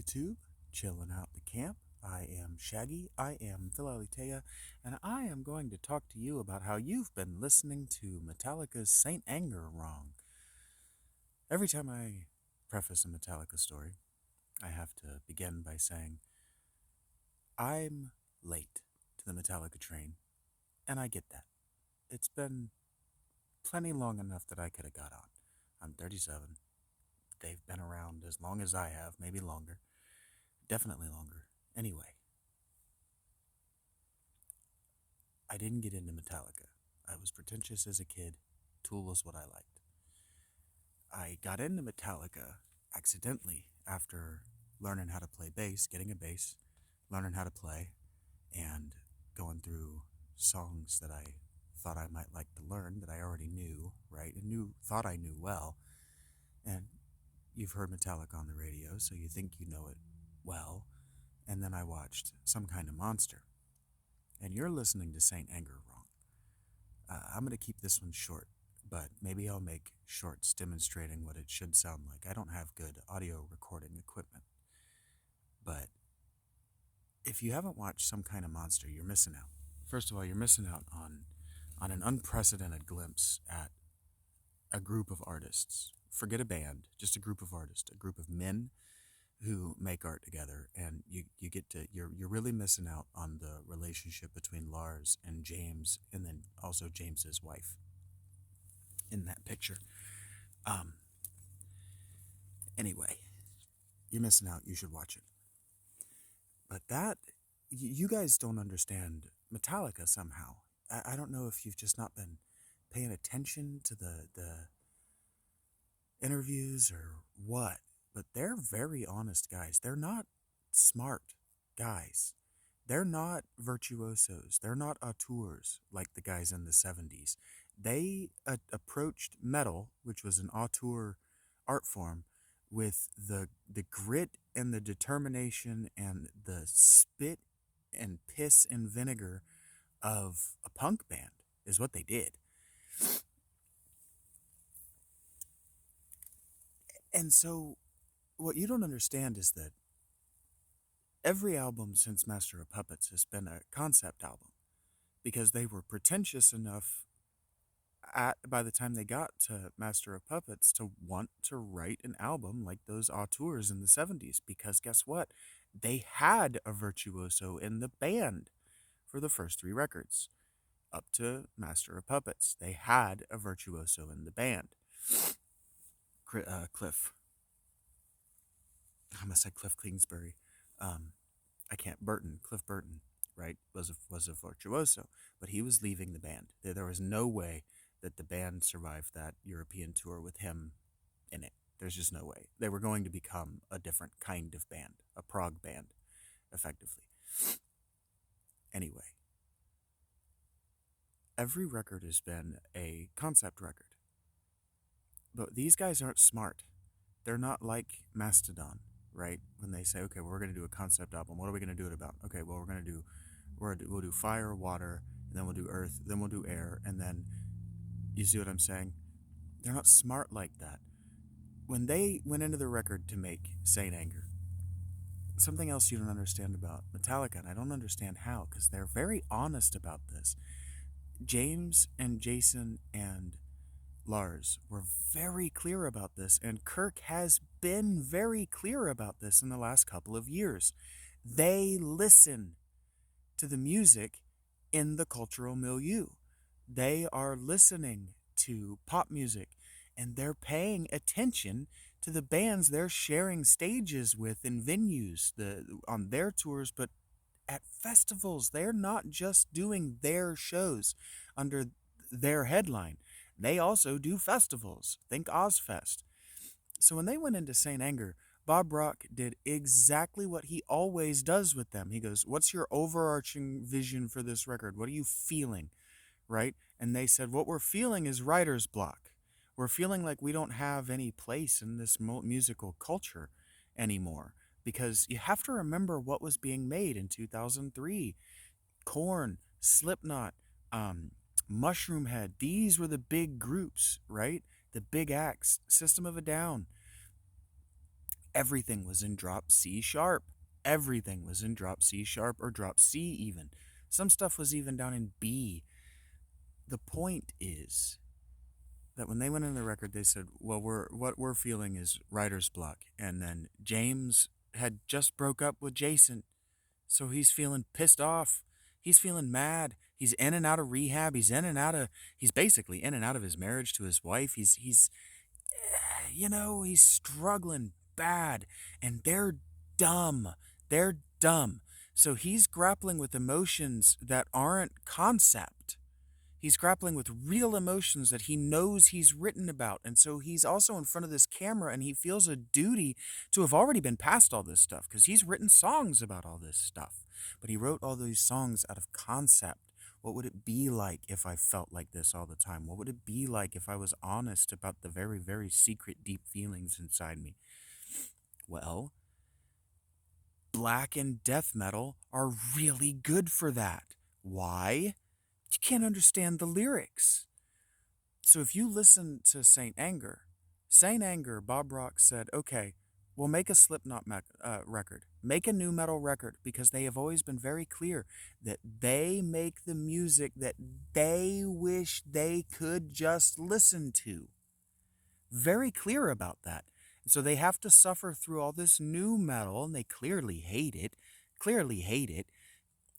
YouTube, chilling out the camp. I am Shaggy, I am Phil Alitea, and I am going to talk to you about how you've been listening to Metallica's Saint Anger wrong. Every time I preface a Metallica story, I have to begin by saying, I'm late to the Metallica train, and I get that. It's been plenty long enough that I could have got on. I'm 37. They've been around as long as I have, maybe longer. Definitely longer. Anyway, I didn't get into Metallica. I was pretentious as a kid. Tool was what I liked. I got into Metallica accidentally after learning how to play bass, getting a bass, learning how to play, and going through songs that I thought I might like to learn that I already knew, right? And thought I knew well. And you've heard Metallica on the radio, so you think you know it well. And then I watched Some Kind of Monster. And you're listening to Saint Anger wrong. I'm going to keep this one short, but maybe I'll make shorts demonstrating what it should sound like. I don't have good audio recording equipment. But if you haven't watched Some Kind of Monster, you're missing out. First of all, you're missing out on an unprecedented glimpse at a group of artists. Forget a band, just a group of artists, a group of men who make art together, and you're really missing out on the relationship between Lars and James, and then also James's wife in that picture. Anyway, you're missing out. You should watch it. But you guys don't understand Metallica somehow. I don't know if you've just not been paying attention to the interviews or what, but they're very honest guys. They're not smart guys. They're not virtuosos. They're not auteurs like the guys in the 70s. They approached metal, which was an auteur art form, with the grit and the determination and the spit and piss and vinegar of a punk band, is what they did. And so what you don't understand is that every album since Master of Puppets has been a concept album, because they were pretentious enough by the time they got to Master of Puppets to want to write an album like those auteurs in the 70s, because guess what? They had a virtuoso in the band for the first 3 records. Up to Master of Puppets, they had a virtuoso in the band. Cliff. I almost said Cliff Kingsbury. Cliff Burton, right, was a virtuoso, but he was leaving the band. There was no way that the band survived that European tour with him in it. There's just no way. They were going to become a different kind of band, a prog band, effectively. Anyway, every record has been a concept record. But these guys aren't smart. They're not like Mastodon, right? When they say, okay, well, we're going to do a concept album. What are we going to do it about? Okay, well, we'll do fire, water, and then we'll do earth, then we'll do air, and then, you see what I'm saying? They're not smart like that. When they went into the record to make Saint Anger, something else you don't understand about Metallica, and I don't understand how, because they're very honest about this. James and Jason and Lars were very clear about this, and Kirk has been very clear about this in the last couple of years. They listen to the music in the cultural milieu. They are listening to pop music, and they're paying attention to the bands they're sharing stages with in venues on their tours, but at festivals. They're not just doing their shows under their headline. They also do festivals. Think Ozfest. So when they went into Saint Anger, Bob Rock did exactly what he always does with them. He goes, what's your overarching vision for this record? What are you feeling? Right? And they said, what we're feeling is writer's block. We're feeling like we don't have any place in this musical culture anymore, because you have to remember what was being made in 2003. Korn, Slipknot, Mushroomhead. These were the big groups, right? The big acts. System of a Down. everything was in drop C sharp. Everything was in drop C sharp or drop C even. Some stuff was even down in B. The point is that when they went in the record, they said, well, what we're feeling is writer's block. And then James had just broke up with Jason, so he's feeling pissed off. He's feeling mad. He's in and out of rehab. He's basically in and out of his marriage to his wife. He's struggling bad, and they're dumb. They're dumb. So he's grappling with emotions that aren't concept. He's grappling with real emotions that he knows he's written about. And so he's also in front of this camera, and he feels a duty to have already been past all this stuff because he's written songs about all this stuff. But he wrote all these songs out of concept. What would it be like if I felt like this all the time? What would it be like if I was honest about the very, very secret, deep feelings inside me? Well, black and death metal are really good for that. Why? You can't understand the lyrics. So if you listen to Saint Anger, Bob Rock said, okay, we'll make a Slipknot record. Make a new metal record, because they have always been very clear that they make the music that they wish they could just listen to. Very clear about that. And so they have to suffer through all this new metal, and they clearly hate it.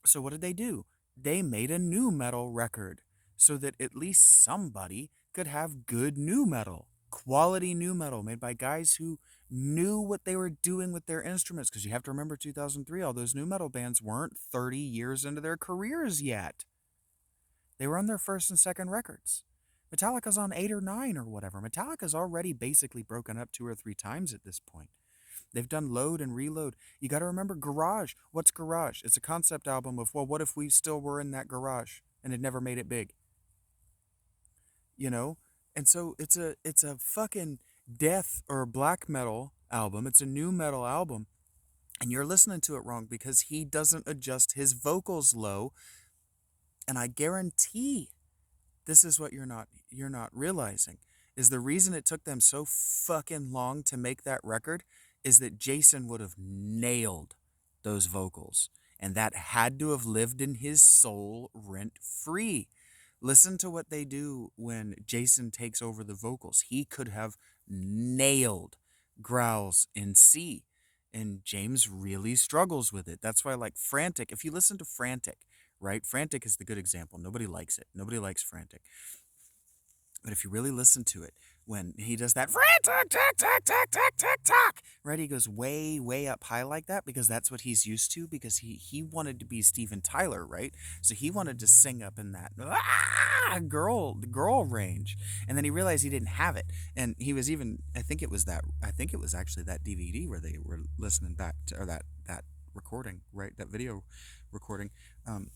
So what did they do? They made a new metal record so that at least somebody could have good new metal, quality new metal made by guys who knew what they were doing with their instruments. Because you have to remember 2003, all those new metal bands weren't 30 years into their careers yet. They were on their first and second records. Metallica's on 8 or 9 or whatever. Metallica's already basically broken up 2 or 3 times at this point. They've done Load and Reload. You got to remember Garage. What's Garage? It's a concept album of, well, what if we still were in that garage and had never made it big? You know? And so it's a fucking death or black metal album. It's a new metal album. And you're listening to it wrong because he doesn't adjust his vocals low. And I guarantee this is what you're not realizing, is the reason it took them so fucking long to make that record is that Jason would have nailed those vocals, and that had to have lived in his soul rent free. Listen to what they do when Jason takes over the vocals. He could have nailed growls in C, and James really struggles with it. That's why, like, Frantic, if you listen to Frantic, right? Frantic is the good example. Nobody likes it. Nobody likes Frantic. But if you really listen to it, when he does that frantic, tack, tack, tack, tack, tack, tack, right? He goes way, way up high like that because that's what he's used to, because he wanted to be Steven Tyler, right? So he wanted to sing up in that girl range. And then he realized he didn't have it. And he was even, I think it was actually that DVD where they were listening back to, or that recording, right? That video recording,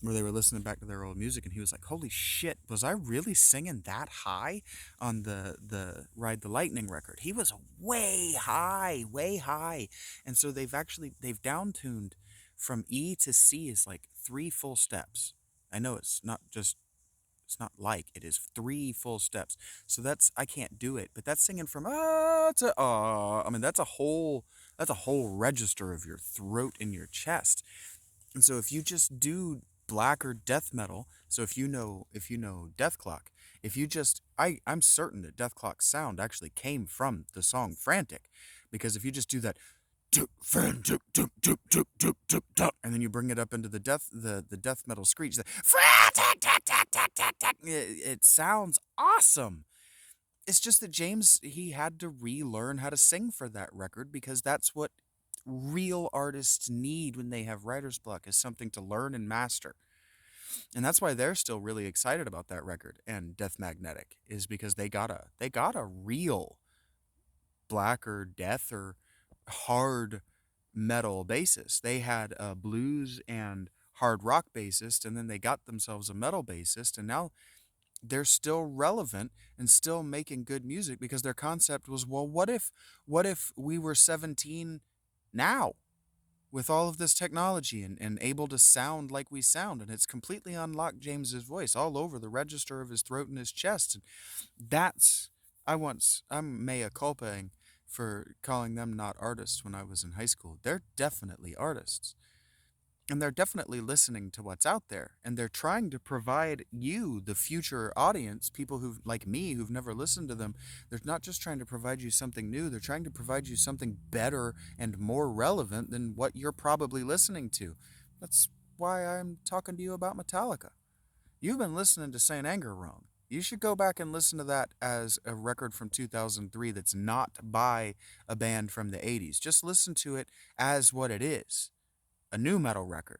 where they were listening back to their old music, and he was like, holy shit, was I really singing that high on the Ride the Lightning record? He was way high. And so they've down-tuned from E to C is like 3 full steps. I know it is 3 full steps. So I can't do it, but that's singing from to I mean, that's a whole register of your throat and your chest. And so if you just do black or death metal, so if you know Deathclock, I'm certain that Deathclock's sound actually came from the song Frantic, because if you just do that frantic, and then you bring it up into the death metal screech, the frantic, it sounds awesome. It's just that James, he had to relearn how to sing for that record, because that's what real artists need when they have writer's block, is something to learn and master. And that's why they're still really excited about that record and Death Magnetic, is because they got a real black or death or hard metal bassist. They had a blues and hard rock bassist, and then they got themselves a metal bassist, and now they're still relevant and still making good music, because their concept was, well, what if we were 17 now with all of this technology and able to sound like we sound? And it's completely unlocked James's voice all over the register of his throat and his chest. And I'm mea culpaing for calling them not artists when I was in high school. They're definitely artists. And they're definitely listening to what's out there. And they're trying to provide you, the future audience, people who like me who've never listened to them. They're not just trying to provide you something new, they're trying to provide you something better and more relevant than what you're probably listening to. That's why I'm talking to you about Metallica. You've been listening to Saint Anger wrong. You should go back and listen to that as a record from 2003 that's not by a band from the 80s. Just listen to it as what it is, a new metal record.